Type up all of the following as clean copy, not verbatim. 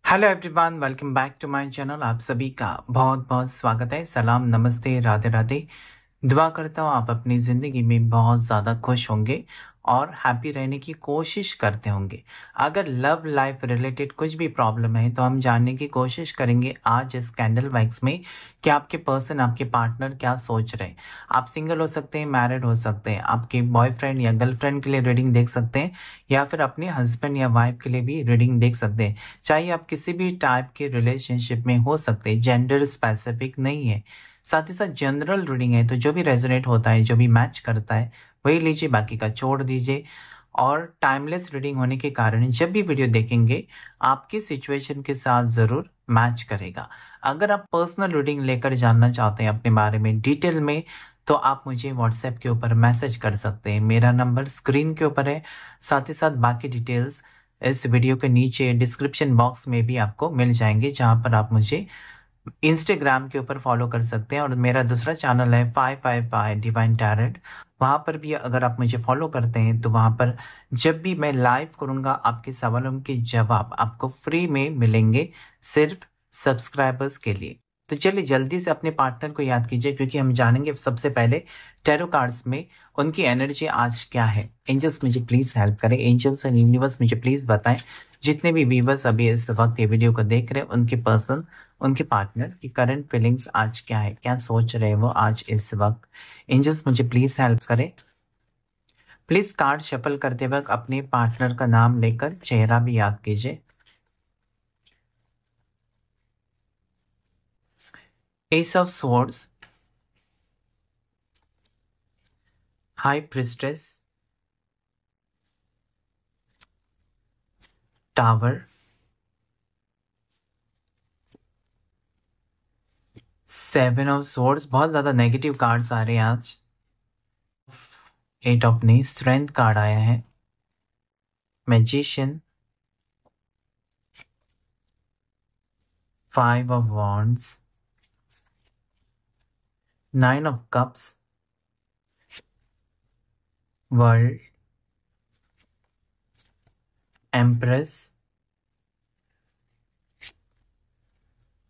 Hello everyone, welcome back to my channel. आप सभी का बहुत बहुत स्वागत है। सलाम, नमस्ते, राधे राधे। दुआ करता हूँ आप अपनी ज़िंदगी में बहुत ज़्यादा खुश होंगे और हैप्पी रहने की कोशिश करते होंगे। अगर लव लाइफ रिलेटेड कुछ भी प्रॉब्लम है तो हम जानने की कोशिश करेंगे आज इस कैंडल वैक्स में कि आपके पर्सन, आपके पार्टनर क्या सोच रहे हैं। आप सिंगल हो सकते हैं, मैरिड हो सकते हैं, आपके बॉयफ्रेंड या गर्लफ्रेंड के लिए रीडिंग देख सकते हैं या फिर अपने हस्बैंड या वाइफ के लिए भी रीडिंग देख सकते हैं। चाहे आप किसी भी टाइप के रिलेशनशिप में हो सकते हैं, जेंडर स्पेसिफिक नहीं है। साथ ही साथ जनरल रीडिंग है, तो जो भी रेजोनेट होता है, जो भी मैच करता है वही लीजिए, बाकी का छोड़ दीजिए। और टाइमलेस रीडिंग होने के कारण जब भी वीडियो देखेंगे आपकी सिचुएशन के साथ ज़रूर मैच करेगा। अगर आप पर्सनल रीडिंग लेकर जानना चाहते हैं अपने बारे में डिटेल में, तो आप मुझे व्हाट्सएप के ऊपर मैसेज कर सकते हैं। मेरा नंबर स्क्रीन के ऊपर है। साथ ही साथ बाकी डिटेल्स इस वीडियो के नीचे डिस्क्रिप्शन बॉक्स में भी आपको मिल जाएंगे, जहां पर आप मुझे इंस्टाग्राम के ऊपर फॉलो कर सकते हैं। और मेरा दूसरा चैनल है 555 डिवाइन टैरेट, वहाँ पर भी अगर आप मुझे फॉलो करते हैं तो वहाँ पर जब भी मैं लाइव करूँगा आपके सवालों के जवाब आपको फ्री में मिलेंगे, सिर्फ सब्सक्राइबर्स के लिए। तो चलिए जल्दी से अपने पार्टनर को याद कीजिए, क्योंकि हम जानेंगे सबसे पहले टैरो कार्ड्स में उनकी एनर्जी आज क्या है। एंजल्स मुझे प्लीज हेल्प करें। एंजल्स एंड यूनिवर्स मुझे प्लीज बताएं, जितने भी व्यूवर्स अभी इस वक्त ये वीडियो को देख रहे हैं, उनके पर्सन, उनके पार्टनर की करंट फीलिंग्स आज क्या है, क्या सोच रहे हैं वो आज इस वक्त। एंजल्स मुझे प्लीज हेल्प करें। प्लीज कार्ड शफल करते वक्त अपने पार्टनर का नाम लेकर चेहरा भी याद कीजिए। Ace of swords, high priestess, tower, seven of swords. बहुत ज्यादा नेगेटिव कार्ड्स आ रहे हैं आज। Eight of knee, strength card आया है। Magician, five of wands, nine of cups, world, empress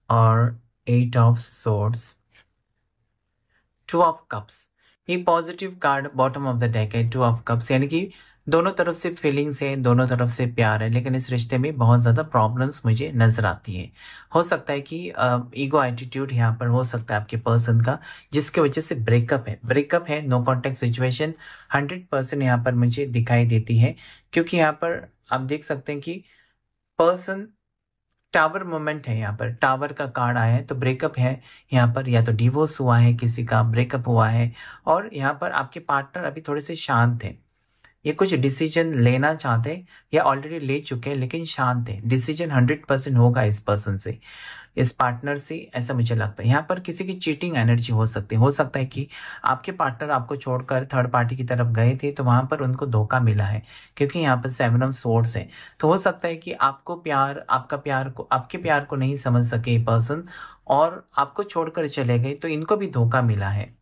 और eight of swords, two of cups. ये positive card bottom of the deck है, टू ऑफ कप्स, यानी कि दोनों तरफ से फीलिंग्स है, दोनों तरफ से प्यार है, लेकिन इस रिश्ते में बहुत ज्यादा प्रॉब्लम्स मुझे नजर आती है। हो सकता है कि ईगो एटीट्यूड यहाँ पर हो सकता है आपके पर्सन का, जिसकी वजह से ब्रेकअप है, नो कॉन्टेक्ट सिचुएशन 100% यहाँ पर मुझे दिखाई देती है। क्योंकि यहाँ पर आप देख सकते हैं कि पर्सन, टावर मोमेंट है, यहाँ पर टावर का कार्ड आया है, तो ब्रेकअप है यहाँ पर, या तो डिवोर्स हुआ है, किसी का ब्रेकअप हुआ है। और यहाँ पर आपके पार्टनर अभी थोड़े से शांत हैं, ये कुछ डिसीजन लेना चाहते हैं या ऑलरेडी ले चुके हैं, लेकिन शांत है। डिसीजन 100% होगा इस पर्सन से, इस पार्टनर से, ऐसा मुझे लगता है। यहाँ पर किसी की चीटिंग एनर्जी हो सकती है। हो सकता है कि आपके पार्टनर आपको छोड़कर थर्ड पार्टी की तरफ गए थे, तो वहां पर उनको धोखा मिला है, क्योंकि यहाँ पर सेवन ऑफ सोर्ड्स है। तो हो सकता है कि आपको प्यार, आपके प्यार को नहीं समझ सके पर्सन और आपको छोड़कर चले गए, तो इनको भी धोखा मिला है।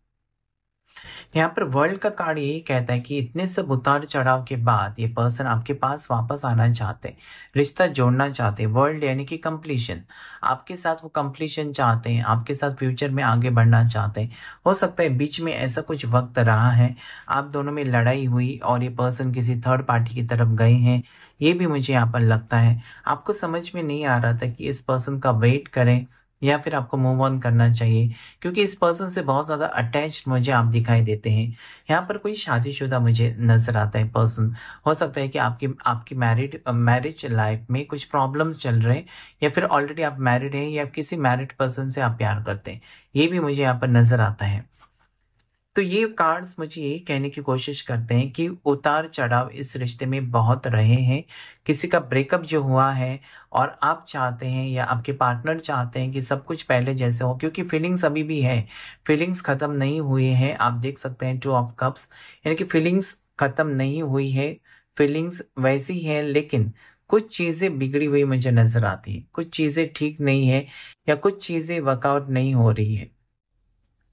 यहाँ पर वर्ल्ड का कार्ड यही कहता है कि इतने सब उतार चढ़ाव के बाद ये पर्सन आपके पास वापस आना चाहते हैं, रिश्ता जोड़ना चाहते हैं। वर्ल्ड यानी कि कंप्लीशन, आपके साथ वो कंप्लीशन चाहते हैं, आपके साथ फ्यूचर में आगे बढ़ना चाहते हैं। हो सकता है बीच में ऐसा कुछ वक्त रहा है, आप दोनों में लड़ाई हुई और ये पर्सन किसी थर्ड पार्टी की तरफ गए हैं, ये भी मुझे यहाँ पर लगता है। आपको समझ में नहीं आ रहा था कि इस पर्सन का वेट करें या फिर आपको मूव ऑन करना चाहिए, क्योंकि इस पर्सन से बहुत ज्यादा अटैच्ड मुझे आप दिखाई देते हैं। यहाँ पर कोई शादीशुदा मुझे नजर आता है पर्सन। हो सकता है कि आपकी आपकी मैरिज लाइफ में कुछ प्रॉब्लम्स चल रहे हैं, या फिर ऑलरेडी आप मैरिड हैं या किसी मैरिड पर्सन से आप प्यार करते हैं, ये भी मुझे यहाँ पर नजर आता है। तो ये कार्ड्स मुझे यही कहने की कोशिश करते हैं कि उतार चढ़ाव इस रिश्ते में बहुत रहे हैं। किसी का ब्रेकअप जो हुआ है और आप चाहते हैं या आपके पार्टनर चाहते हैं कि सब कुछ पहले जैसे हो, क्योंकि फीलिंग्स अभी भी है, फीलिंग्स खत्म नहीं हुई है। आप देख सकते हैं टू ऑफ कप्स, यानी कि फीलिंग्स खत्म नहीं हुई है, फीलिंग्स वैसी है, लेकिन कुछ चीजें बिगड़ी हुई मुझे नजर आती है, कुछ चीजें ठीक नहीं है या कुछ चीजें वर्कआउट नहीं हो रही है।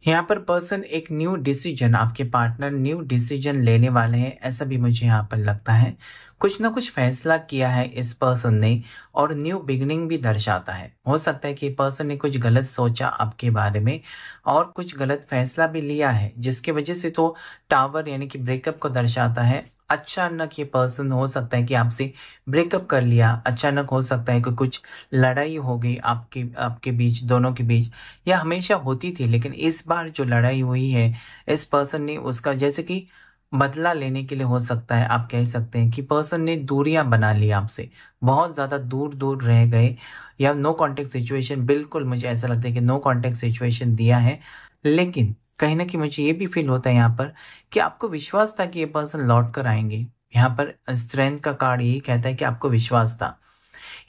यहाँ पर पर्सन एक न्यू डिसीजन, आपके पार्टनर न्यू डिसीजन लेने वाले हैं, ऐसा भी मुझे यहाँ पर लगता है। कुछ ना कुछ फैसला किया है इस पर्सन ने और न्यू बिगिनिंग भी दर्शाता है। हो सकता है कि पर्सन ने कुछ गलत सोचा आपके बारे में और कुछ गलत फैसला भी लिया है, जिसकी वजह से तो टावर यानी कि ब्रेकअप को दर्शाता है। अचानक ये पर्सन हो सकता है कि आपसे ब्रेकअप कर लिया, अचानक हो सकता है कि कुछ लड़ाई हो गई आपके आपके बीच, दोनों के बीच, या हमेशा होती थी लेकिन इस बार जो लड़ाई हुई है इस पर्सन ने उसका जैसे कि बदला लेने के लिए, हो सकता है आप कह सकते हैं कि पर्सन ने दूरियां बना ली आपसे, बहुत ज़्यादा दूर दूर रह गए, या नो कांटेक्ट सिचुएशन, बिल्कुल मुझे ऐसा लगता है कि नो कांटेक्ट सिचुएशन दिया है। लेकिन कहीं ना कहीं मुझे ये भी फील होता है यहाँ पर कि आपको विश्वास था कि ये पर्सन लौट कर आएंगे। यहाँ पर स्ट्रेंथ का कार्ड यही कहता है कि आपको विश्वास था।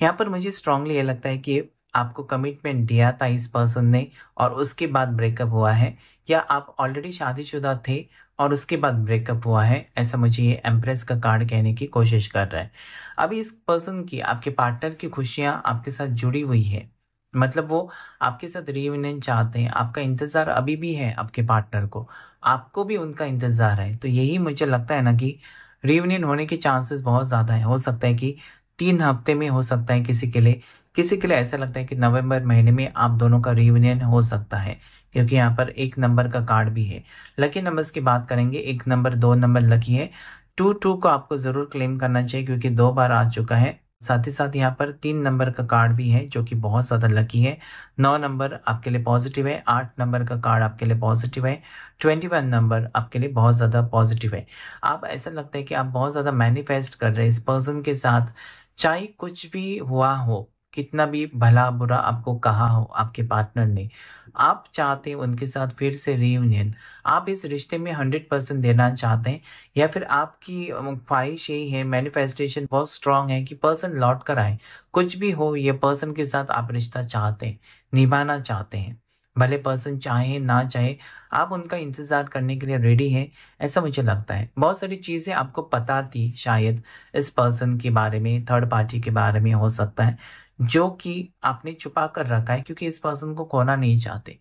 यहाँ पर मुझे स्ट्रांगली ये लगता है कि आपको कमिटमेंट दिया था इस पर्सन ने और उसके बाद ब्रेकअप हुआ है, या आप ऑलरेडी शादीशुदा थे और उसके बाद ब्रेकअप हुआ है। ऐसा मुझे ये एम्प्रेस का कार्ड कहने की कोशिश कर रहा है। अभी इस पर्सन की, आपके पार्टनर की खुशियां आपके साथ जुड़ी हुई है, मतलब वो आपके साथ रियूनियन चाहते हैं, आपका इंतजार अभी भी है आपके पार्टनर को, आपको भी उनका इंतजार है। तो यही मुझे लगता है ना कि रियूनियन होने के चांसेस बहुत ज़्यादा है। हो सकता है कि 3 हफ्ते में हो सकता है किसी के लिए, किसी के लिए ऐसा लगता है कि नवंबर महीने में आप दोनों का रियूनियन हो सकता है, क्योंकि यहाँ पर 1 नंबर का कार्ड भी है। लकी नंबर्स की बात करेंगे, 1 नंबर 2 नंबर लकी है। 2 को आपको जरूर क्लेम करना चाहिए क्योंकि 2 बार आ चुका है। साथ ही साथ यहाँ पर 3 नंबर का कार्ड भी है जो कि बहुत ज्यादा लकी है। 9 नंबर आपके लिए पॉजिटिव है। 8 नंबर का कार्ड आपके लिए पॉजिटिव है। 21 नंबर आपके लिए बहुत ज्यादा पॉजिटिव है। आप, ऐसा लगता है कि आप बहुत ज्यादा मैनिफेस्ट कर रहे हैं इस पर्सन के साथ, चाहे कुछ भी हुआ हो, कितना भी भला बुरा आपको कहा हो आपके पार्टनर ने, आप चाहते हैं उनके साथ फिर से रियूनियन। आप इस रिश्ते में 100% देना चाहते हैं, या फिर आपकी ख्वाहिश यही है, मैनिफेस्टेशन बहुत स्ट्रांग है कि पर्सन लौट कर आए। कुछ भी हो, ये पर्सन के साथ आप रिश्ता चाहते हैं, निभाना चाहते हैं, भले पर्सन चाहे ना चाहे, आप उनका इंतजार करने के लिए रेडी हैं। ऐसा मुझे लगता है। बहुत सारी चीजें आपको पता थी शायद इस पर्सन के बारे में, थर्ड पार्टी के बारे में हो सकता है, जो कि आपने छुपा कर रखा है क्योंकि इस पर्सन को खोना नहीं चाहते।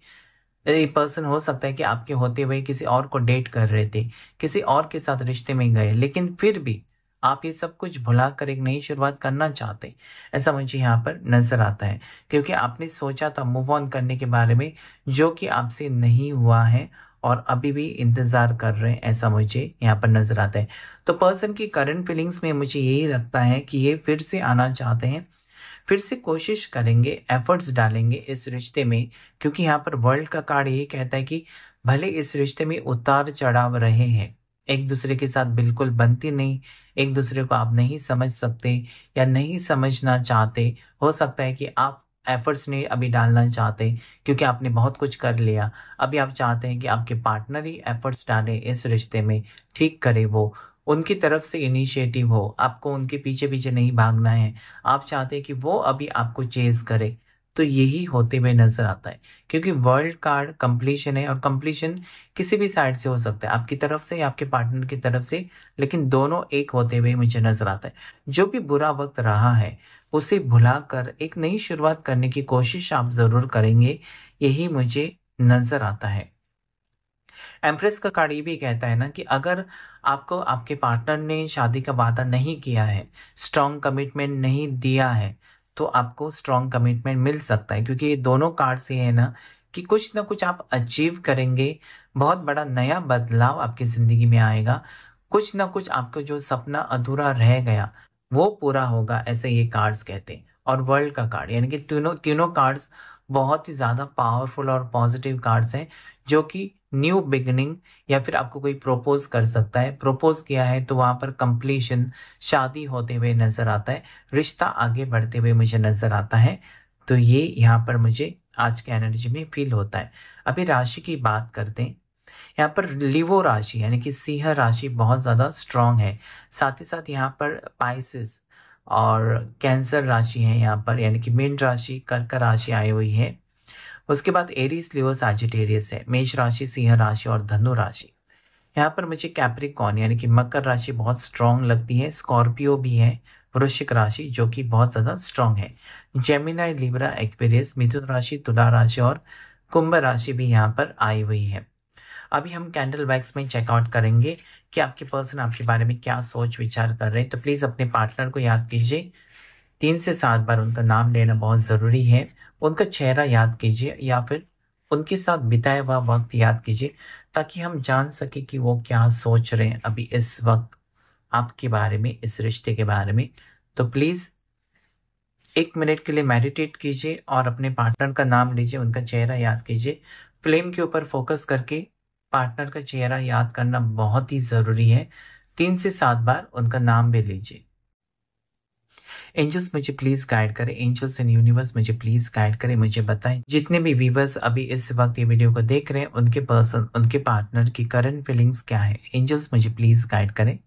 ये पर्सन हो सकता है कि आपके होते हुए किसी और को डेट कर रहे थे, किसी और के साथ रिश्ते में गए, लेकिन फिर भी आप ये सब कुछ भुलाकर एक नई शुरुआत करना चाहते। ऐसा मुझे यहाँ पर नजर आता है क्योंकि आपने सोचा था मूव ऑन करने के बारे में, जो कि आपसे नहीं हुआ है और अभी भी इंतजार कर रहे हैं। ऐसा मुझे यहाँ पर नजर आता है। तो पर्सन की करंट फीलिंग्स में मुझे यही लगता है कि ये फिर से आना चाहते हैं, फिर से कोशिश करेंगे, एफर्ट्स डालेंगे इस रिश्ते में, क्योंकि यहाँ पर वर्ल्ड का कार्ड ये कहता है कि भले इस रिश्ते में उतार चढ़ाव रहे हैं, एक दूसरे के साथ बिल्कुल बनती नहीं, एक दूसरे को आप नहीं समझ सकते या नहीं समझना चाहते। हो सकता है कि आप एफर्ट्स नहीं अभी डालना चाहते क्योंकि आपने बहुत कुछ कर लिया। अभी आप चाहते हैं कि आपके पार्टनर ही एफर्ट्स डालें इस रिश्ते में, ठीक करे, वो उनकी तरफ से इनिशिएटिव हो, आपको उनके पीछे पीछे नहीं भागना है। आप चाहते हैं कि वो अभी आपको चेज करे। तो यही होते हुए नजर आता है क्योंकि वर्ल्ड कार्ड कंप्लीशन है और कंप्लीशन किसी भी साइड से हो सकता है, आपकी तरफ से या आपके पार्टनर की तरफ से, लेकिन दोनों एक होते हुए मुझे नजर आता है। जो भी बुरा वक्त रहा है उसे भुलाकर एक नई शुरुआत करने की कोशिश आप जरूर करेंगे, यही मुझे नजर आता है। एम्प्रेस का कार्ड ये भी कहता है ना कि अगर आपको आपके पार्टनर ने शादी का वादा नहीं किया है, स्ट्रॉन्ग कमिटमेंट नहीं दिया है, तो आपको स्ट्रॉन्ग कमिटमेंट मिल सकता है, क्योंकि ये दोनों कार्ड से है ना कि कुछ ना कुछ आप अचीव करेंगे, बहुत बड़ा नया बदलाव आपकी जिंदगी में आएगा, कुछ ना कुछ आपको जो सपना अधूरा रह गया वो पूरा होगा, ऐसे ये कार्ड्स कहते हैं। और वर्ल्ड का कार्ड यानी कि तीनों तीनों कार्ड्स बहुत ही ज्यादा पावरफुल और पॉजिटिव कार्ड्स हैं, जो कि न्यू बिगिनिंग, या फिर आपको कोई प्रपोज कर सकता है, प्रपोज किया है तो वहां पर कंप्लीशन, शादी होते हुए नजर आता है, रिश्ता आगे बढ़ते हुए मुझे नजर आता है। तो ये यहाँ पर मुझे आज के एनर्जी में फील होता है। अभी राशि की बात करते हैं। यहाँ पर लिवो राशि यानी कि सिंह राशि बहुत ज्यादा स्ट्रांग है। साथ ही साथ यहाँ पर पाइसेस और कैंसर राशि है यहाँ पर, यानी कि मीन राशि, कर्क राशि आई हुई है। उसके बाद एरीज, लियो, सैजिटेरियस है। मेष राशि, सिंह राशि और धनु राशि। यहाँ पर मुझे कैप्रिकॉर्न यानी कि मकर राशि बहुत स्ट्रांग लगती है। स्कॉर्पियो भी है। वृश्चिक राशि जो कि बहुत ज्यादा स्ट्रांग है। जेमिनाई, लिब्रा, एक्वेरियस, मिथुन राशि, तुला राशि और कुंभ राशि भी यहाँ पर आई हुई है। अभी हम कैंडल वैक्स में चेकआउट करेंगे कि आपके पर्सन आपके बारे में क्या सोच विचार कर रहे हैं। तो प्लीज़ अपने पार्टनर को याद कीजिए, 3 से 7 बार उनका नाम लेना बहुत ज़रूरी है। उनका चेहरा याद कीजिए या फिर उनके साथ बिताया हुआ वक्त याद कीजिए, ताकि हम जान सकें कि वो क्या सोच रहे हैं अभी इस वक्त आपके बारे में, इस रिश्ते के बारे में। तो प्लीज़ 1 मिनट के लिए मेडिटेट कीजिए और अपने पार्टनर का नाम लीजिए, उनका चेहरा याद कीजिए। फ्लेम के ऊपर फोकस करके पार्टनर का चेहरा याद करना बहुत ही ज़रूरी है। 3 से 7 बार उनका नाम भी लीजिए। एंजल्स मुझे प्लीज गाइड करें, एंजल्स एंड यूनिवर्स मुझे प्लीज गाइड करें, मुझे बताएं जितने भी व्यूवर्स अभी इस वक्त ये वीडियो को देख रहे हैं उनके पर्सन, उनके पार्टनर की करंट फीलिंग्स क्या है। एंजल्स मुझे प्लीज गाइड करें।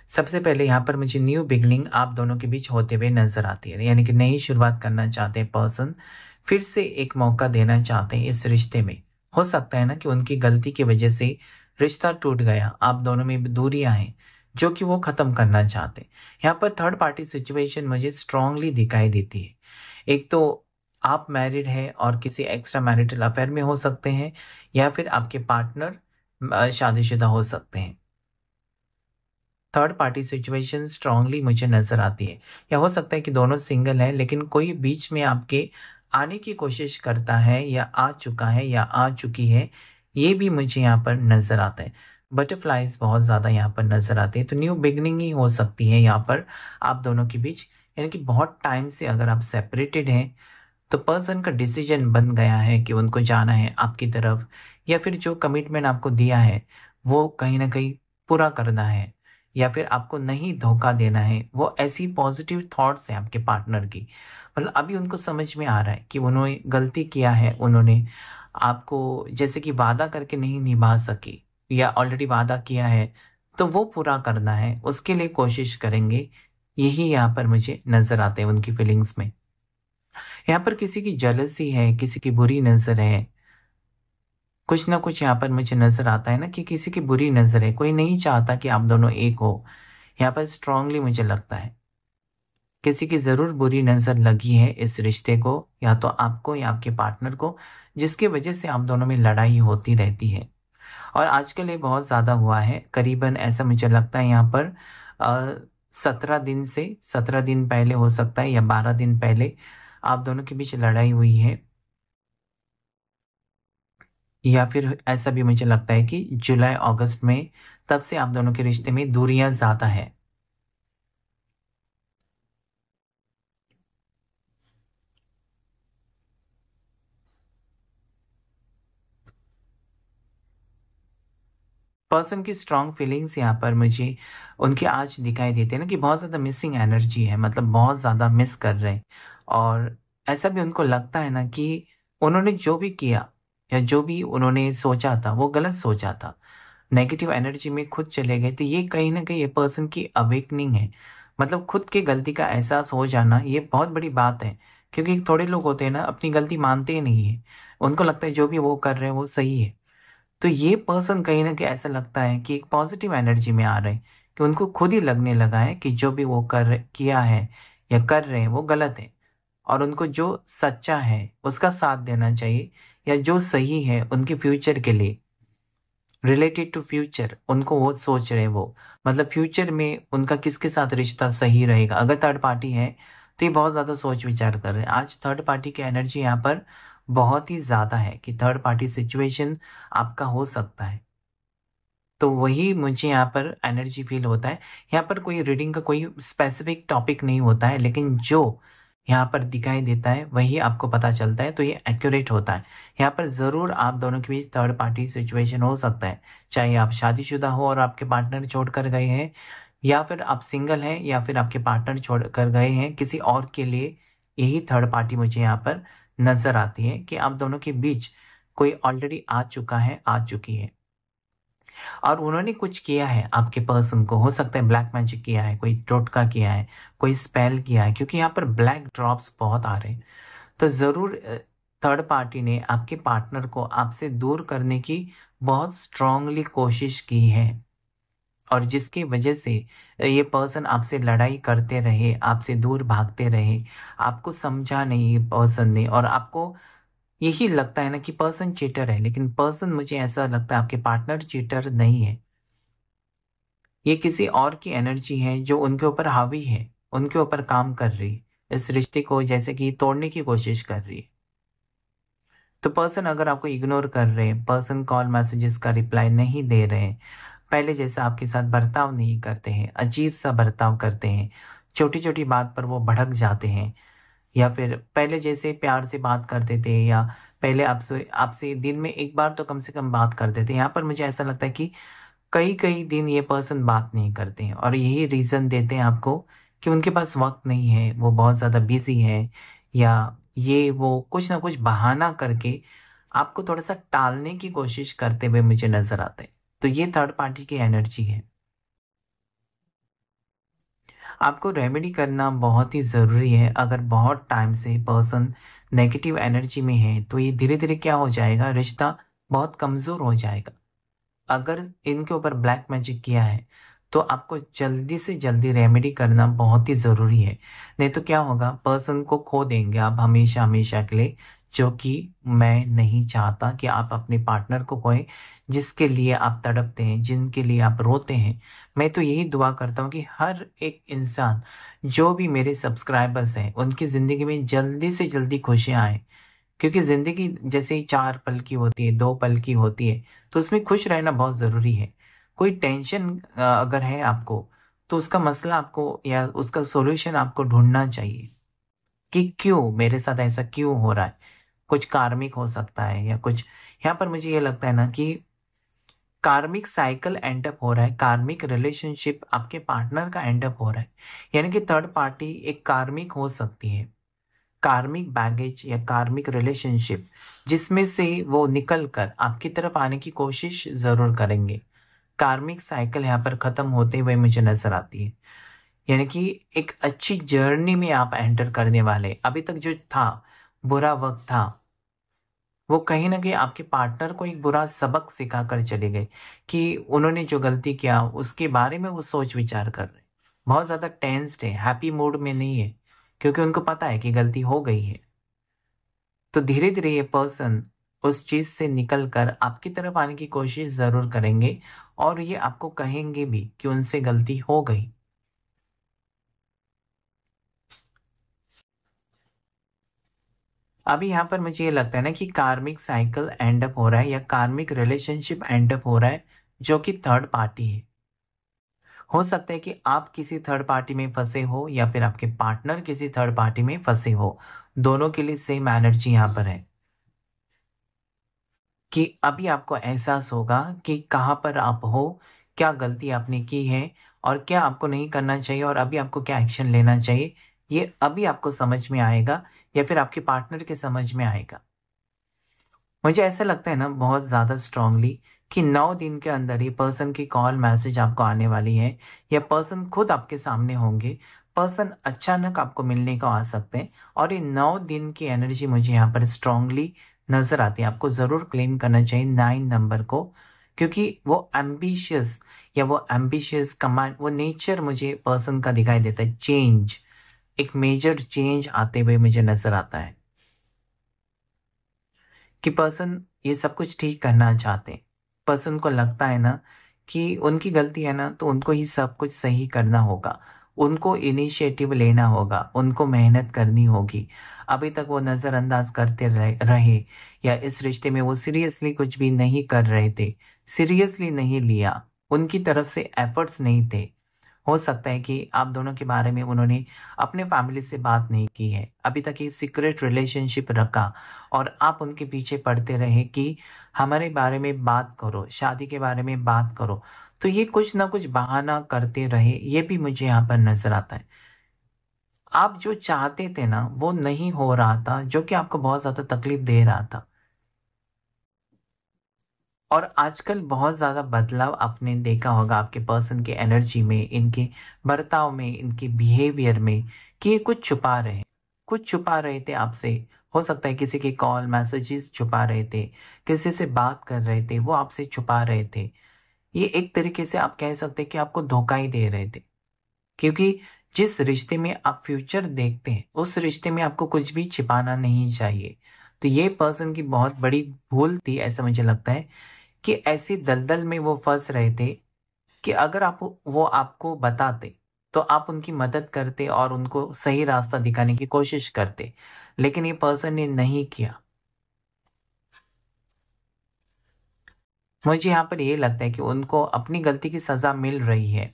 सबसे पहले यहाँ पर मुझे न्यू बिगनिंग आप दोनों के बीच होते हुए नजर आती है, यानी कि नई शुरुआत करना चाहते हैं पर्सन, फिर से एक मौका देना चाहते हैं इस रिश्ते में। हो सकता है ना कि उनकी गलती की वजह से रिश्ता टूट गया, आप दोनों में दूरियां हैं जो कि वो खत्म करना चाहते हैं। यहाँ पर थर्ड पार्टी सिचुएशन मुझे स्ट्रांगली दिखाई देती है। एक तो आप मैरिड हैं और किसी एक्स्ट्रा मैरिटल अफेयर में हो सकते हैं, या फिर आपके पार्टनर शादीशुदा हो सकते हैं। थर्ड पार्टी सिचुएशन स्ट्रांगली मुझे नजर आती है, या हो सकता है कि दोनों सिंगल हैं लेकिन कोई बीच में आपके आने की कोशिश करता है या आ चुका है या आ चुकी है, ये भी मुझे यहाँ पर नजर आता है। बटरफ्लाइज बहुत ज़्यादा यहाँ पर नजर आते हैं, तो न्यू बिगनिंग ही हो सकती है यहाँ पर आप दोनों के बीच। यानी कि बहुत टाइम से अगर आप सेपरेटेड हैं तो पर्सन का डिसीजन बन गया है कि उनको जाना है आपकी तरफ, या फिर जो कमिटमेंट आपको दिया है वो कहीं ना कहीं पूरा करना है, या फिर आपको नहीं धोखा देना है। वो ऐसी पॉजिटिव थॉट्स हैं आपके पार्टनर की। मतलब अभी उनको समझ में आ रहा है कि उन्होंने गलती किया है, उन्होंने आपको जैसे कि वादा करके नहीं निभा सके, या ऑलरेडी वादा किया है तो वो पूरा करना है, उसके लिए कोशिश करेंगे। यही यहाँ पर मुझे नजर आते हैं उनकी फीलिंग्स में। यहाँ पर किसी की जेलसी है, किसी की बुरी नजर है, कुछ ना कुछ यहाँ पर मुझे नजर आता है ना कि किसी की बुरी नजर है, कोई नहीं चाहता कि आप दोनों एक हो। यहाँ पर स्ट्रांगली मुझे लगता है किसी की जरूर बुरी नजर लगी है इस रिश्ते को, या तो आपको या आपके पार्टनर को, जिसकी वजह से आप दोनों में लड़ाई होती रहती है। और आजकल ये बहुत ज्यादा हुआ है, करीबन ऐसा मुझे लगता है यहाँ पर 17 दिन से 17 दिन पहले हो सकता है या 12 दिन पहले आप दोनों के बीच लड़ाई हुई है, या फिर ऐसा भी मुझे लगता है कि जुलाई अगस्त में, तब से आप दोनों के रिश्ते में दूरियां ज्यादा है। पर्सन की स्ट्रांग फीलिंग्स यहाँ पर मुझे उनके आज दिखाई देते हैं ना कि बहुत ज़्यादा मिसिंग एनर्जी है, मतलब बहुत ज़्यादा मिस कर रहे हैं। और ऐसा भी उनको लगता है ना कि उन्होंने जो भी किया या जो भी उन्होंने सोचा था वो गलत सोचा था, नेगेटिव एनर्जी में खुद चले गए। तो ये कहीं ना कहीं ये पर्सन की अवेकनिंग है, मतलब खुद की गलती का एहसास हो जाना, ये बहुत बड़ी बात है। क्योंकि थोड़े लोग होते हैं ना अपनी गलती मानते ही नहीं है, उनको लगता है जो भी वो कर रहे हैं वो सही है। तो ये पर्सन कहीं ना कहीं ऐसा लगता है कि एक पॉजिटिव एनर्जी में आ रहे हैं, कि उनको खुद ही लगने लगा है कि जो भी वो किया है या कर रहे हैं वो गलत है, और उनको जो सच्चा है उसका साथ देना चाहिए, या जो सही है उनके फ्यूचर के लिए, रिलेटेड टू फ्यूचर उनको वो सोच रहे हैं। वो मतलब फ्यूचर में उनका किसके साथ रिश्ता सही रहेगा। अगर थर्ड पार्टी है तो ये बहुत ज़्यादा सोच विचार कर रहे हैं। आज थर्ड पार्टी की एनर्जी यहाँ पर बहुत ही ज़्यादा है कि थर्ड पार्टी सिचुएशन आपका हो सकता है। तो वही मुझे यहाँ पर एनर्जी फील होता है। यहाँ पर कोई रीडिंग का कोई स्पेसिफिक टॉपिक नहीं होता है, लेकिन जो यहाँ पर दिखाई देता है वही आपको पता चलता है, तो ये एक्यूरेट होता है। यहाँ पर ज़रूर आप दोनों के बीच थर्ड पार्टी सिचुएशन हो सकता है, चाहे आप शादीशुदा हो और आपके पार्टनर छोड़ कर गए हैं, या फिर आप सिंगल हैं, या फिर आपके पार्टनर छोड़ कर गए हैं किसी और के लिए। यही थर्ड पार्टी मुझे यहाँ पर नजर आती है कि आप दोनों के बीच कोई ऑलरेडी आ चुका है, आ चुकी है, और उन्होंने कुछ किया है आपके पर्सन को। हो सकता है ब्लैक मैजिक किया है, कोई टोटका किया है, कोई स्पेल किया है, क्योंकि यहाँ पर ब्लैक ड्रॉप्स बहुत आ रहे हैं। तो ज़रूर थर्ड पार्टी ने आपके पार्टनर को आपसे दूर करने की बहुत स्ट्रांगली कोशिश की है, और जिसकी वजह से ये पर्सन आपसे लड़ाई करते रहे, आपसे दूर भागते रहे, आपको समझा नहीं ये पर्सन ने, और आपको यही लगता है ना कि पर्सन चीटर है, लेकिन पर्सन, मुझे ऐसा लगता है आपके पार्टनर चीटर नहीं है। ये किसी और की एनर्जी है जो उनके ऊपर हावी है, उनके ऊपर काम कर रही है, इस रिश्ते को जैसे कि तोड़ने की कोशिश कर रही है। तो पर्सन अगर आपको इग्नोर कर रहे हैं, पर्सन कॉल मैसेजेस का रिप्लाई नहीं दे रहे हैं, पहले जैसा आपके साथ बर्ताव नहीं करते हैं, अजीब सा बर्ताव करते हैं, छोटी छोटी बात पर वो भड़क जाते हैं, या फिर पहले जैसे प्यार से बात करते थे, या पहले आपसे आपसे दिन में एक बार तो कम से कम बात करते थे, यहाँ पर मुझे ऐसा लगता है कि कई कई दिन ये पर्सन बात नहीं करते हैं, और यही रीज़न देते हैं आपको कि उनके पास वक्त नहीं है, वो बहुत ज़्यादा बिजी है, या ये वो कुछ ना कुछ बहाना करके आपको थोड़ा सा टालने की कोशिश करते हुए मुझे नजर आते हैं। तो ये थर्ड पार्टी की एनर्जी है। आपको रेमेडी करना बहुत ही ज़रूरी है। अगर बहुत टाइम से पर्सन नेगेटिव एनर्जी में है तो ये धीरे धीरे क्या हो जाएगा, रिश्ता बहुत कमज़ोर हो जाएगा। अगर इनके ऊपर ब्लैक मैजिक किया है तो आपको जल्दी से जल्दी रेमेडी करना बहुत ही ज़रूरी है। नहीं तो क्या होगा, पर्सन को खो देंगे आप हमेशा हमेशा के लिए, जो कि मैं नहीं चाहता कि आप अपने पार्टनर को खोएं, जिसके लिए आप तड़पते हैं, जिनके लिए आप रोते हैं। मैं तो यही दुआ करता हूँ कि हर एक इंसान, जो भी मेरे सब्सक्राइबर्स हैं, उनकी ज़िंदगी में जल्दी से जल्दी खुशियाँ आए, क्योंकि जिंदगी जैसे ही 4 पल की होती है, 2 पल की होती है, तो उसमें खुश रहना बहुत जरूरी है। कोई टेंशन अगर है आपको, तो उसका मसला आपको या उसका सॉल्यूशन आपको ढूंढना चाहिए कि क्यों मेरे साथ ऐसा क्यों हो रहा है। कुछ कार्मिक हो सकता है, या कुछ यहाँ पर मुझे ये लगता है ना कि कार्मिक साइकिल एंड अप हो रहा है, कार्मिक रिलेशनशिप आपके पार्टनर का एंड अप हो रहा है। यानी कि थर्ड पार्टी एक कार्मिक हो सकती है, कार्मिक बैगेज या कार्मिक रिलेशनशिप, जिसमें से वो निकल कर आपकी तरफ आने की कोशिश जरूर करेंगे। कार्मिक साइकिल यहाँ पर खत्म होते हुए मुझे नजर आती है। यानी कि एक अच्छी जर्नी में आप एंटर करने वाले। अभी तक जो था, बुरा वक्त था, वो कहीं ना कहीं आपके पार्टनर को एक बुरा सबक सिखा कर चले गए, कि उन्होंने जो गलती किया उसके बारे में वो सोच विचार कर रहे, बहुत ज्यादा टेंस्ड है, हैप्पी मूड में नहीं है, क्योंकि उनको पता है कि गलती हो गई है। तो धीरे धीरे ये पर्सन उस चीज से निकल कर आपकी तरफ आने की कोशिश जरूर करेंगे, और ये आपको कहेंगे भी कि उनसे गलती हो गई। अभी यहाँ पर मुझे ये लगता है ना कि कार्मिक साइकिल एंड अप हो रहा है, या कार्मिक रिलेशनशिप एंड अप हो रहा है, जो कि थर्ड पार्टी है। हो सकता है कि आप किसी थर्ड पार्टी में फंसे हो, या फिर आपके पार्टनर किसी थर्ड पार्टी में फंसे हो। दोनों के लिए सेम एनर्जी यहाँ पर है, कि अभी आपको एहसास होगा कि कहाँ पर आप हो, क्या गलती आपने की है, और क्या आपको नहीं करना चाहिए, और अभी आपको क्या एक्शन लेना चाहिए। ये अभी आपको समझ में आएगा, या फिर आपके पार्टनर के समझ में आएगा। मुझे ऐसा लगता है ना बहुत ज़्यादा स्ट्रांगली, कि 9 दिन के अंदर ही पर्सन की कॉल मैसेज आपको आने वाली है, या पर्सन खुद आपके सामने होंगे। पर्सन अचानक आपको मिलने को आ सकते हैं, और ये 9 दिन की एनर्जी मुझे यहाँ पर स्ट्रांगली नजर आती है। आपको ज़रूर क्लेम करना चाहिए 9 नंबर को, क्योंकि वो एम्बिशियस, या वो एम्बिशियस कमांड, वो नेचर मुझे पर्सन का दिखाई देता है। चेंज, एक मेजर चेंज आते हुए मुझे नजर आता है, कि पर्सन ये सब कुछ ठीक करना चाहते हैं। पर्सन को लगता है ना कि उनकी गलती है ना, तो उनको ही सब कुछ सही करना होगा, उनको इनिशिएटिव लेना होगा, उनको मेहनत करनी होगी। अभी तक वो नज़रअंदाज करते रहे, या इस रिश्ते में वो सीरियसली कुछ भी नहीं कर रहे थे, सीरियसली नहीं लिया, उनकी तरफ से एफर्ट्स नहीं थे। हो सकता है कि आप दोनों के बारे में उन्होंने अपने फैमिली से बात नहीं की है, अभी तक ये सीक्रेट रिलेशनशिप रखा, और आप उनके पीछे पड़ते रहे कि हमारे बारे में बात करो, शादी के बारे में बात करो। तो ये कुछ ना कुछ बहाना करते रहे, ये भी मुझे यहाँ पर नजर आता है। आप जो चाहते थे ना वो नहीं हो रहा था, जो कि आपको बहुत ज्यादा तकलीफ दे रहा था। और आजकल बहुत ज़्यादा बदलाव आपने देखा होगा आपके पर्सन के एनर्जी में, इनके बर्ताव में, इनके बिहेवियर में, कि ये कुछ छुपा रहे हैं, कुछ छुपा रहे थे आपसे। हो सकता है किसी के कॉल मैसेजेस छुपा रहे थे, किसी से बात कर रहे थे, वो आपसे छुपा रहे थे, ये एक तरीके से आप कह सकते हैं कि आपको धोखा ही दे रहे थे, क्योंकि जिस रिश्ते में आप फ्यूचर देखते हैं उस रिश्ते में आपको कुछ भी छिपाना नहीं चाहिए। तो ये पर्सन की बहुत बड़ी भूल थी, ऐसा मुझे लगता है कि ऐसी दलदल में वो फंस रहे थे कि अगर आप वो आपको बताते तो आप उनकी मदद करते और उनको सही रास्ता दिखाने की कोशिश करते, लेकिन ये पर्सन ने नहीं किया। मुझे यहाँ पर ये लगता है कि उनको अपनी गलती की सजा मिल रही है,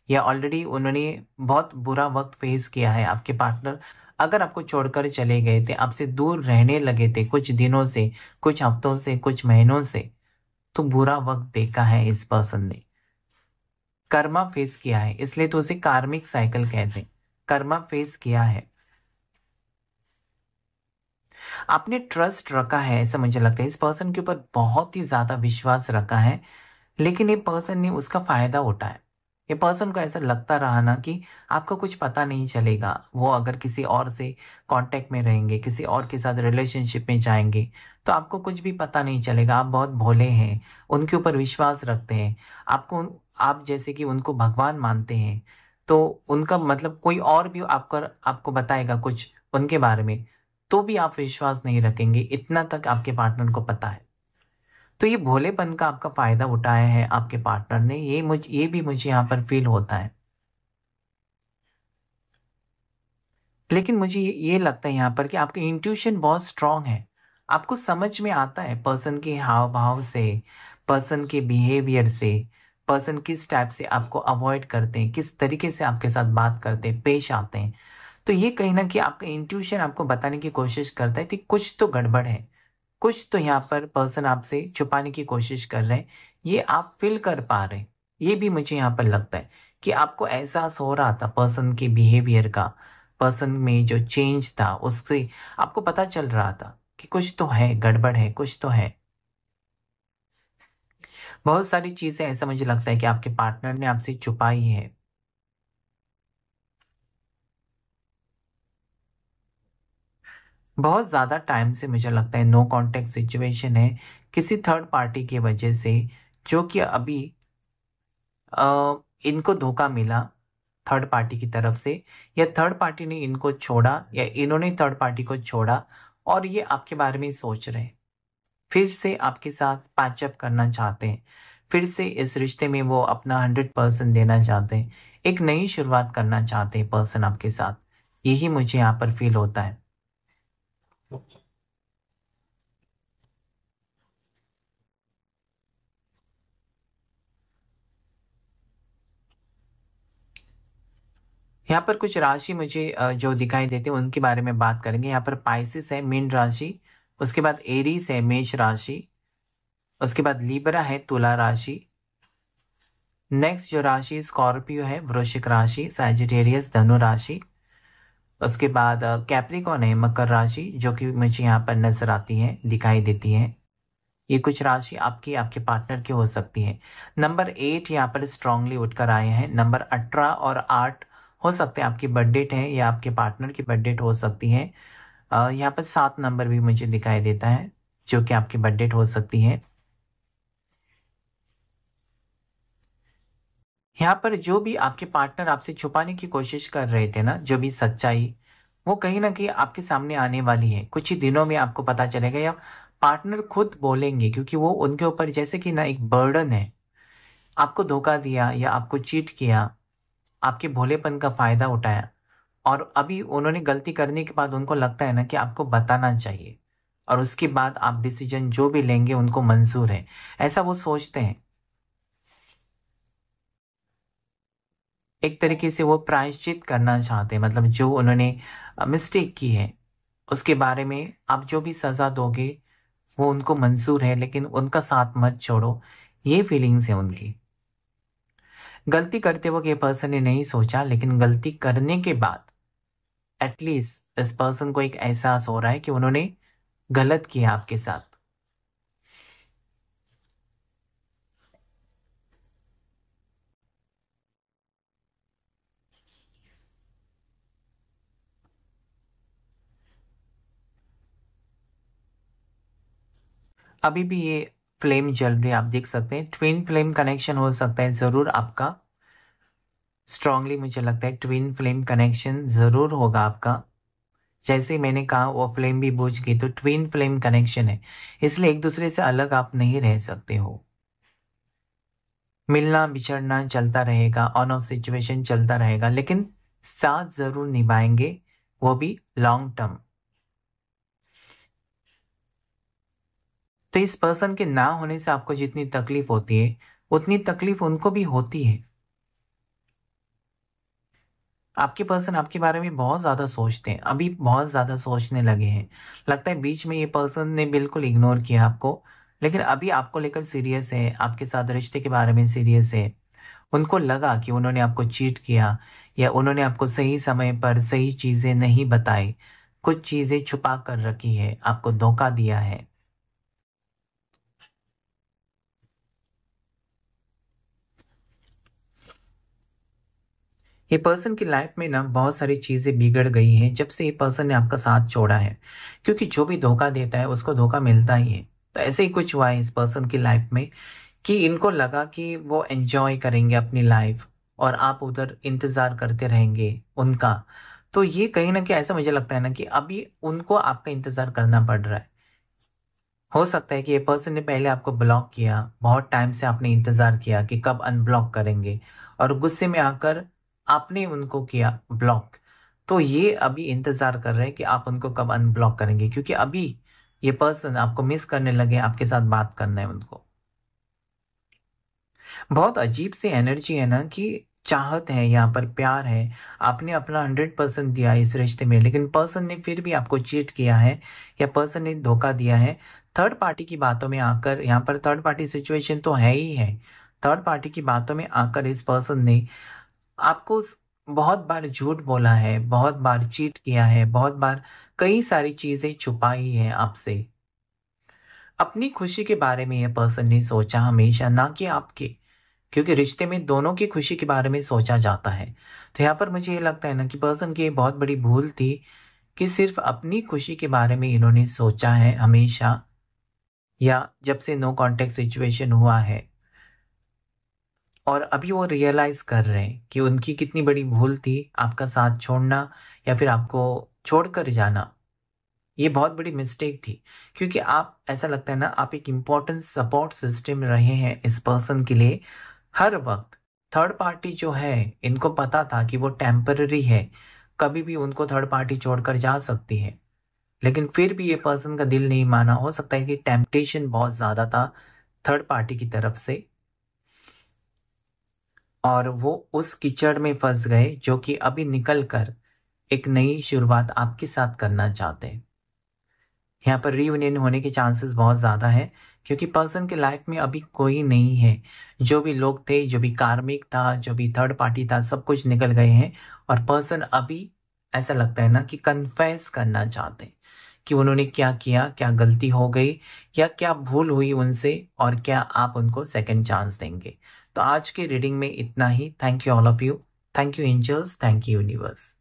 या ऑलरेडी उन्होंने बहुत बुरा वक्त फेस किया है। आपके पार्टनर अगर आपको छोड़कर चले गए थे, आपसे दूर रहने लगे थे कुछ दिनों से, कुछ हफ्तों से, कुछ महीनों से, तो बुरा वक्त देखा है इस पर्सन ने, कर्मा फेस किया है, इसलिए तो उसे कार्मिक साइकिल कहते हैं। कर्मा फेस किया है, आपने ट्रस्ट रखा है, ऐसा मुझे लगता है इस पर्सन के ऊपर बहुत ही ज्यादा विश्वास रखा है, लेकिन ये पर्सन ने उसका फायदा उठाया। ये पर्सन को ऐसा लगता रहा ना कि आपको कुछ पता नहीं चलेगा, वो अगर किसी और से कांटेक्ट में रहेंगे, किसी और के साथ रिलेशनशिप में जाएंगे, तो आपको कुछ भी पता नहीं चलेगा। आप बहुत भोले हैं, उनके ऊपर विश्वास रखते हैं, आपको आप जैसे कि उनको भगवान मानते हैं, तो उनका मतलब कोई और भी आपको आपको बताएगा कुछ उनके बारे में, तो भी आप विश्वास नहीं रखेंगे, इतना तक आपके पार्टनर को पता है। तो ये भोलेपन का आपका फायदा उठाया है आपके पार्टनर ने, ये भी मुझे यहाँ पर फील होता है। लेकिन मुझे ये लगता है यहाँ पर कि आपका इंट्यूशन बहुत स्ट्रांग है, आपको समझ में आता है पर्सन के हाव भाव से, पर्सन के बिहेवियर से, पर्सन किस टाइप से आपको अवॉइड करते हैं, किस तरीके से आपके साथ बात करते हैं, पेश आते हैं। तो ये कहीं ना कहीं आपका इंट्यूशन आपको बताने की कोशिश करता है कि कुछ तो गड़बड़ है, कुछ तो यहाँ पर पर्सन आपसे छुपाने की कोशिश कर रहे हैं। ये आप फील कर पा रहे हैं, ये भी मुझे यहाँ पर लगता है कि आपको एहसास हो रहा था पर्सन के बिहेवियर का, पर्सन में जो चेंज था उससे आपको पता चल रहा था कि कुछ तो है, गड़बड़ है, कुछ तो है। बहुत सारी चीजें ऐसा मुझे लगता है कि आपके पार्टनर ने आपसे छुपाई है। बहुत ज्यादा टाइम से मुझे लगता है नो कांटेक्ट सिचुएशन है, किसी थर्ड पार्टी की वजह से, जो कि अभी इनको धोखा मिला थर्ड पार्टी की तरफ से, या थर्ड पार्टी ने इनको छोड़ा, या इन्होंने थर्ड पार्टी को छोड़ा, और ये आपके बारे में सोच रहे हैं, फिर से आपके साथ पैचअप करना चाहते हैं, फिर से इस रिश्ते में वो अपना 100% देना चाहते हैं, एक नई शुरुआत करना चाहते हैं पर्सन आपके साथ। यही मुझे यहाँ पर फील होता है। यहाँ पर कुछ राशि मुझे जो दिखाई देते हैं उनके बारे में बात करेंगे। यहाँ पर पाइसिस है मीन राशि, उसके बाद एरीस है मेष राशि, उसके बाद लिब्रा है तुला राशि, नेक्स्ट जो राशि स्कॉर्पियो है वृश्चिक राशि, सैजिटेरियस धनु राशि, उसके बाद कैप्रिकॉन है मकर राशि, जो कि मुझे यहाँ पर नजर आती है, दिखाई देती है। ये कुछ राशि आपकी आपके पार्टनर की हो सकती है। नंबर 8 यहाँ पर स्ट्रांगली उठकर आए हैं। नंबर 18 और 8 हो सकते हैं आपकी बर्थ डेट है, या आपके पार्टनर की बर्थ डेट हो सकती है। यहाँ पर 7 नंबर भी मुझे दिखाई देता है, जो कि आपकी बर्थ डेट हो सकती है। यहाँ पर जो भी आपके पार्टनर आपसे छुपाने की कोशिश कर रहे थे ना, जो भी सच्चाई, वो कहीं ना कहीं आपके सामने आने वाली है, कुछ ही दिनों में आपको पता चलेगा, या पार्टनर खुद बोलेंगे, क्योंकि वो उनके ऊपर जैसे कि ना एक बर्डन है। आपको धोखा दिया या आपको चीट किया, आपके भोलेपन का फायदा उठाया, और अभी उन्होंने गलती करने के बाद उनको लगता है ना कि आपको बताना चाहिए, और उसके बाद आप डिसीजन जो भी लेंगे उनको मंजूर है, ऐसा वो सोचते हैं। एक तरीके से वो प्रायश्चित करना चाहते हैं, मतलब जो उन्होंने मिस्टेक की है उसके बारे में आप जो भी सजा दोगे वो उनको मंजूर है, लेकिन उनका साथ मत छोड़ो, ये फीलिंग्स है उनकी। गलती करते वक्त ये पर्सन ने नहीं सोचा, लेकिन गलती करने के बाद एटलीस्ट इस पर्सन को एक एहसास हो रहा है कि उन्होंने गलत किया आपके साथ। अभी भी ये फ्लेम जल रही है, आप देख सकते हैं। ट्विन फ्लेम कनेक्शन हो सकता है जरूर आपका, स्ट्रांगली मुझे लगता है ट्विन फ्लेम कनेक्शन जरूर होगा आपका। जैसे मैंने कहा वो फ्लेम भी बुझ गई, तो ट्विन फ्लेम कनेक्शन है, इसलिए एक दूसरे से अलग आप नहीं रह सकते हो। मिलना बिछड़ना चलता रहेगा, ऑन ऑफ सिचुएशन चलता रहेगा, लेकिन साथ जरूर निभाएंगे, वो भी लॉन्ग टर्म। तो इस पर्सन के ना होने से आपको जितनी तकलीफ होती है उतनी तकलीफ उनको भी होती है। आपके पर्सन आपके बारे में बहुत ज्यादा सोचते हैं, अभी बहुत ज्यादा सोचने लगे हैं। लगता है बीच में ये पर्सन ने बिल्कुल इग्नोर किया आपको, लेकिन अभी आपको लेकर सीरियस है, आपके साथ रिश्ते के बारे में सीरियस है। उनको लगा कि उन्होंने आपको चीट किया, या उन्होंने आपको सही समय पर सही चीजें नहीं बताई, कुछ चीजें छुपा कर रखी है, आपको धोखा दिया है। ये पर्सन की लाइफ में ना बहुत सारी चीजें बिगड़ गई हैं जब से ये पर्सन ने आपका साथ छोड़ा है, क्योंकि जो भी धोखा देता है उसको धोखा मिलता ही है। तो ऐसे ही कुछ हुआ है इस पर्सन की लाइफ में कि इनको लगा कि वो एंजॉय करेंगे अपनी लाइफ और आप उधर इंतजार करते रहेंगे उनका। तो ये कहीं ना कहीं ऐसा मुझे लगता है ना कि अभी उनको आपका इंतजार करना पड़ रहा है। हो सकता है कि ये पर्सन ने पहले आपको ब्लॉक किया, बहुत टाइम से आपने इंतजार किया कि कब अनब्लॉक करेंगे, और गुस्से में आकर आपने उनको किया ब्लॉक। तो ये अभी इंतजार कर रहे हैं कि आप उनको कब अनब्लॉक करेंगे, क्योंकि अभी ये पर्सन आपको मिस करने लगे, आपके साथ बात करना है उनको। बहुत अजीब सी एनर्जी है ना कि चाहत है, यहाँ पर प्यार है, आपने अपना 100% दिया इस रिश्ते में, लेकिन पर्सन ने फिर भी आपको चीट किया है, या पर्सन ने धोखा दिया है। थर्ड पार्टी की बातों में आकर, यहाँ पर थर्ड पार्टी सिचुएशन तो है ही है, थर्ड पार्टी की बातों में आकर इस पर्सन ने आपको बहुत बार झूठ बोला है, बहुत बार चीट किया है, बहुत बार कई सारी चीजें छुपाई है आपसे। अपनी खुशी के बारे में यह पर्सन ने सोचा हमेशा, ना कि आपके, क्योंकि रिश्ते में दोनों की खुशी के बारे में सोचा जाता है। तो यहाँ पर मुझे ये लगता है ना कि पर्सन की ये बहुत बड़ी भूल थी कि सिर्फ अपनी खुशी के बारे में इन्होंने सोचा है हमेशा, या जब से नो कांटेक्ट सिचुएशन हुआ है, और अभी वो रियलाइज कर रहे हैं कि उनकी कितनी बड़ी भूल थी आपका साथ छोड़ना, या फिर आपको छोड़कर जाना। ये बहुत बड़ी मिस्टेक थी, क्योंकि आप, ऐसा लगता है ना, आप एक इम्पोर्टेंट सपोर्ट सिस्टम रहे हैं इस पर्सन के लिए हर वक्त। थर्ड पार्टी जो है, इनको पता था कि वो टेम्पररी है, कभी भी उनको थर्ड पार्टी छोड़कर जा सकती है, लेकिन फिर भी ये पर्सन का दिल नहीं माना। हो सकता है कि टेम्पटेशन बहुत ज्यादा था थर्ड पार्टी की तरफ से, और वो उस कीचड़ में फंस गए जो कि अभी निकल कर एक नई शुरुआत आपके साथ करना चाहते हैं। यहाँ पर रीयूनियन होने के चांसेस बहुत ज़्यादा है, क्योंकि पर्सन के लाइफ में अभी कोई नहीं है। जो भी लोग थे, जो भी कार्मिक था, जो भी थर्ड पार्टी था, सब कुछ निकल गए हैं, और पर्सन अभी ऐसा लगता है ना कि कन्फेस करना चाहते हैं कि उन्होंने क्या किया, क्या गलती हो गई, या क्या भूल हुई उनसे, और क्या आप उनको सेकंड चांस देंगे। तो आज के रीडिंग में इतना ही। Thank you all of you, thank you angels, thank you universe.